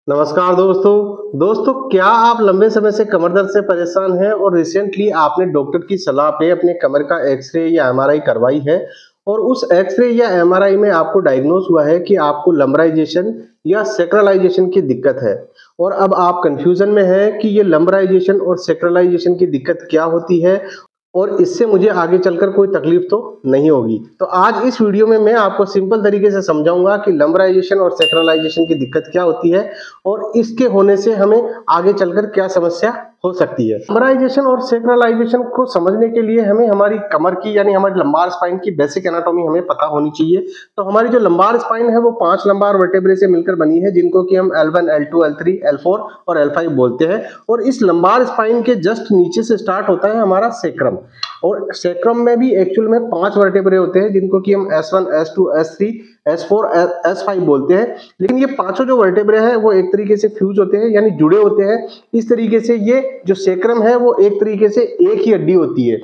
नमस्कार दोस्तों क्या आप लंबे समय से कमर दर्द से परेशान हैं और रिसेंटली आपने डॉक्टर की सलाह पे अपने कमर का एक्सरे या एमआरआई करवाई है और उस एक्सरे या एमआरआई में आपको डायग्नोस हुआ है कि आपको लंबराइजेशन या सेक्रलाइजेशन की दिक्कत है और अब आप कंफ्यूजन में हैं कि ये लंबराइजेशन और सेक्रलाइजेशन की दिक्कत क्या होती है और इससे मुझे आगे चलकर कोई तकलीफ तो नहीं होगी। तो आज इस वीडियो में मैं आपको सिंपल तरीके से समझाऊंगा कि लंबराइजेशन और सेक्रलाइजेशन की दिक्कत क्या होती है और इसके होने से हमें आगे चलकर क्या समस्या हो सकती है। लंबराइजेशन और सेक्रलाइजेशन को समझने के लिए हमें हमारी कमर की यानी हमारी लंबार स्पाइन की बेसिक एनाटॉमी हमें पता होनी चाहिए। तो हमारी जो लंबार स्पाइन है वो 5 लंबार वर्टेब्रे से मिलकर बनी है, जिनको कि हम L1, L2, L3, L4 और L5 बोलते हैं। और इस लंबार स्पाइन के जस्ट नीचे से स्टार्ट होता है हमारा सेक्रम, और सेक्रम में भी एक्चुअल में 5 वर्टेब्रे होते हैं, जिनको कि हम S1, S2, S3, S4, S5 बोलते हैं। लेकिन ये पांचों जो वर्टेब्रे हैं वो एक तरीके से फ्यूज होते हैं यानी जुड़े होते हैं। इस तरीके से ये जो सेक्रम है वो एक तरीके से एक ही हड्डी होती है।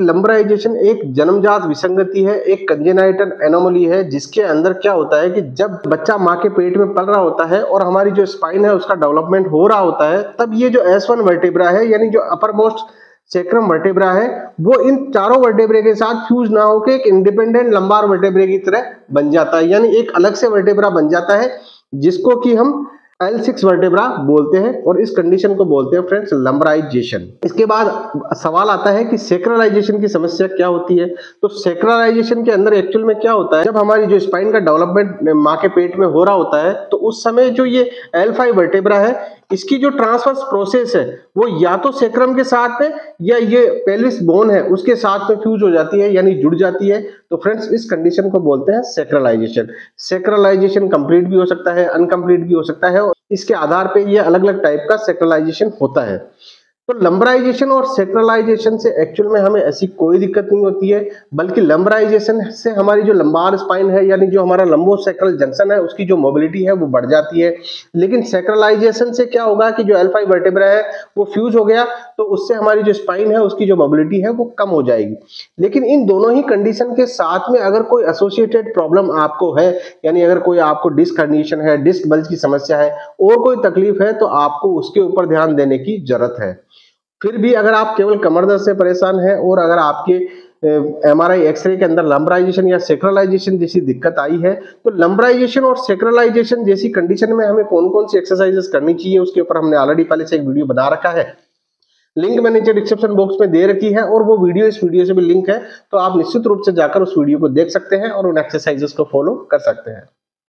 लंबराइजेशन एक जन्मजात विसंगति है, एक कंजेनाइटल एनोमली है, जिसके अंदर क्या होता है कि जब बच्चा माँ के पेट में पल रहा होता है और हमारी जो स्पाइन है उसका डेवलपमेंट हो रहा होता है, तब ये जो S1 वर्टेब्रा है यानी जो अपर मोस्ट सेक्रम वर्टेब्रा है वो इन चारों वर्टेब्रे के साथ फ्यूज ना होकर एक इंडिपेंडेंट लंबार वर्टेब्रे की तरह बन जाता है, यानी एक अलग से वर्टेब्रा बन जाता है, जिसको कि हम L6 वर्टेब्रा बोलते हैं। और इस कंडीशन को बोलते हैं फ्रेंड्स लंबराइजेशन। इसके बाद सवाल आता है कि सेक्रलाइजेशन की समस्या क्या होती है। तो सेक्रलाइजेशन के अंदर एक्चुअल में क्या होता है, जब हमारी जो स्पाइन का डेवलपमेंट माँ के पेट में हो रहा होता है तो उस समय जो ये L5 वर्टेब्रा है इसकी जो ट्रांसवर्स प्रोसेस है वो या तो सेक्रम के साथ में या ये पेल्विस बोन है उसके साथ में फ्यूज हो जाती है यानी जुड़ जाती है। तो फ्रेंड्स इस कंडीशन को बोलते हैं सेक्रलाइजेशन। सेक्रलाइजेशन कंप्लीट भी हो सकता है, अनकंप्लीट भी हो सकता है, और इसके आधार पे ये अलग अलग टाइप का सेक्रलाइजेशन होता है। तो लंबराइजेशन और सेक्रलाइजेशन से एक्चुअल में हमें ऐसी कोई दिक्कत नहीं होती है, बल्कि लंबराइजेशन से हमारी जो लंबार स्पाइन है यानी जो हमारा लंबोसेक्रल जंक्शन है उसकी जो मोबिलिटी है वो बढ़ जाती है। लेकिन सेक्रलाइजेशन से क्या होगा कि जो L5 वर्टेब्रा है वो फ्यूज हो गया तो उससे हमारी जो स्पाइन है उसकी जो मोबिलिटी है वो कम हो जाएगी। लेकिन इन दोनों ही कंडीशन के साथ में अगर कोई एसोसिएटेड प्रॉब्लम आपको है, यानी अगर कोई आपको डिस्क हर्निएशन है, डिस्क बल्ज की समस्या है और कोई तकलीफ है, तो आपको उसके ऊपर ध्यान देने की जरूरत है। फिर भी अगर आप केवल कमर दर्द से परेशान हैं और अगर आपके एमआरआई एक्सरे के अंदर लंबराइजेशन या सेक्रलाइजेशन जैसी दिक्कत आई है, तो लंबराइजेशन और सेक्रलाइजेशन जैसी कंडीशन में हमें कौन कौन सी एक्सरसाइजेस करनी चाहिए उसके ऊपर हमने ऑलरेडी पहले से एक वीडियो बना रखा है। लिंक मैंने नीचे डिस्क्रिप्शन बॉक्स में दे रखी है और वो वीडियो इस वीडियो से भी लिंक है, तो आप निश्चित रूप से जाकर उस वीडियो को देख सकते हैं और उन एक्सरसाइजेस को फॉलो कर सकते हैं।